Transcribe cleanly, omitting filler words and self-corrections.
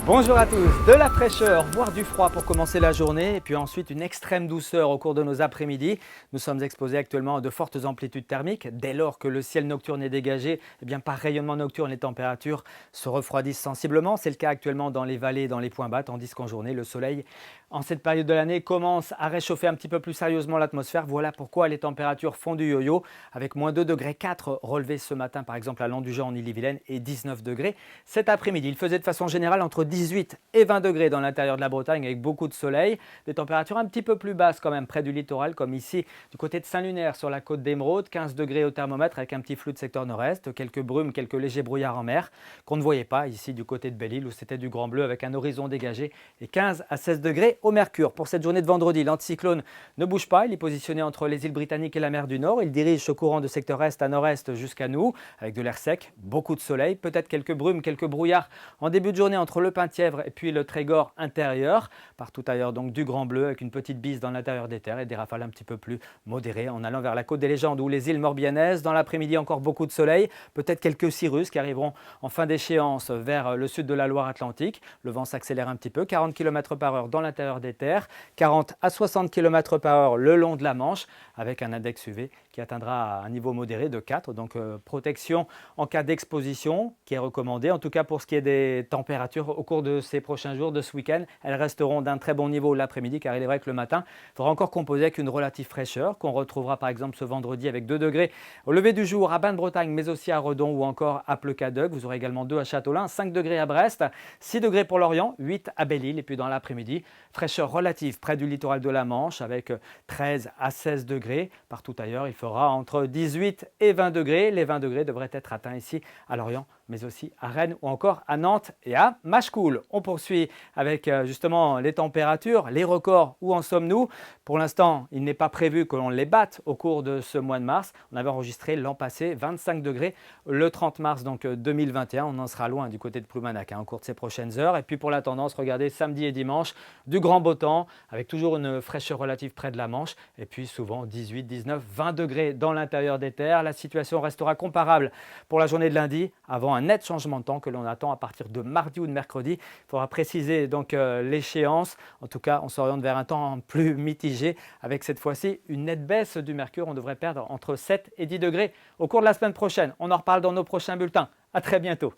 Bonjour à tous, de la fraîcheur, voire du froid pour commencer la journée et puis ensuite une extrême douceur au cours de nos après-midi. Nous sommes exposés actuellement à de fortes amplitudes thermiques. Dès lors que le ciel nocturne est dégagé, par rayonnement nocturne, les températures se refroidissent sensiblement. C'est le cas actuellement dans les vallées et dans les points bas, tandis qu'en journée, le soleil, en cette période de l'année, commence à réchauffer un petit peu plus sérieusement l'atmosphère. Voilà pourquoi les températures font du yo-yo, avec moins 2,4 degrés relevés ce matin, par exemple à Landugeant en Ille-et-Vilaine, et 19 degrés cet après-midi. Il faisait de façon générale entre 18 et 20 degrés dans l'intérieur de la Bretagne avec beaucoup de soleil. Des températures un petit peu plus basses quand même près du littoral, comme ici du côté de Saint-Lunaire sur la côte d'Émeraude, 15 degrés au thermomètre avec un petit flou de secteur nord-est, quelques brumes, quelques légers brouillards en mer qu'on ne voyait pas ici du côté de Belle-Île où c'était du grand bleu avec un horizon dégagé et 15 à 16 degrés au mercure. Pour cette journée de vendredi, l'anticyclone ne bouge pas, il est positionné entre les îles Britanniques et la mer du Nord. Il dirige ce courant de secteur est à nord-est jusqu'à nous avec de l'air sec, beaucoup de soleil, peut-être quelques brumes, quelques brouillards en début de journée entre le Penthièvre et puis le Trégor intérieur. Partout ailleurs donc du grand bleu avec une petite bise dans l'intérieur des terres et des rafales un petit peu plus modérées en allant vers la côte des Légendes ou les îles Morbihanaises. Dans l'après-midi encore beaucoup de soleil, peut-être quelques cirrus qui arriveront en fin d'échéance vers le sud de la Loire-Atlantique. Le vent s'accélère un petit peu, 40 km/h dans l'intérieur des terres, 40 à 60 km/h le long de la Manche avec un index UV qui atteindra un niveau modéré de 4. Donc protection en cas d'exposition qui est recommandée. En tout cas pour ce qui est des températures au cours de ces prochains jours, de ce week-end, elles resteront d'un très bon niveau l'après-midi car il est vrai que le matin, il faudra encore composer avec une relative fraîcheur qu'on retrouvera par exemple ce vendredi avec 2 degrés au lever du jour à Bain-de-Bretagne mais aussi à Redon ou encore à Pleucadeuc. Vous aurez également 2 à Châteaulin, 5 degrés à Brest, 6 degrés pour Lorient, 8 à Belle-Île et puis dans l'après-midi, fraîcheur relative près du littoral de la Manche avec 13 à 16 degrés. Partout ailleurs, il fera entre 18 et 20 degrés. Les 20 degrés devraient être atteints ici à Lorient mais aussi à Rennes ou encore à Nantes et à Machecoul. On poursuit avec justement les températures, les records, où en sommes-nous? Pour l'instant, il n'est pas prévu que l'on les batte au cours de ce mois de mars. On avait enregistré l'an passé 25 degrés le 30 mars donc 2021. On en sera loin du côté de Ploumanac au cours de ces prochaines heures. Et puis pour la tendance, regardez samedi et dimanche, du grand beau temps avec toujours une fraîcheur relative près de la Manche et puis souvent 18, 19, 20 degrés dans l'intérieur des terres. La situation restera comparable pour la journée de lundi avant un net changement de temps que l'on attend à partir de mardi ou de mercredi. Il faudra préciser donc l'échéance. En tout cas, on s'oriente vers un temps plus mitigé avec cette fois-ci une nette baisse du mercure. On devrait perdre entre 7 et 10 degrés au cours de la semaine prochaine. On en reparle dans nos prochains bulletins. À très bientôt.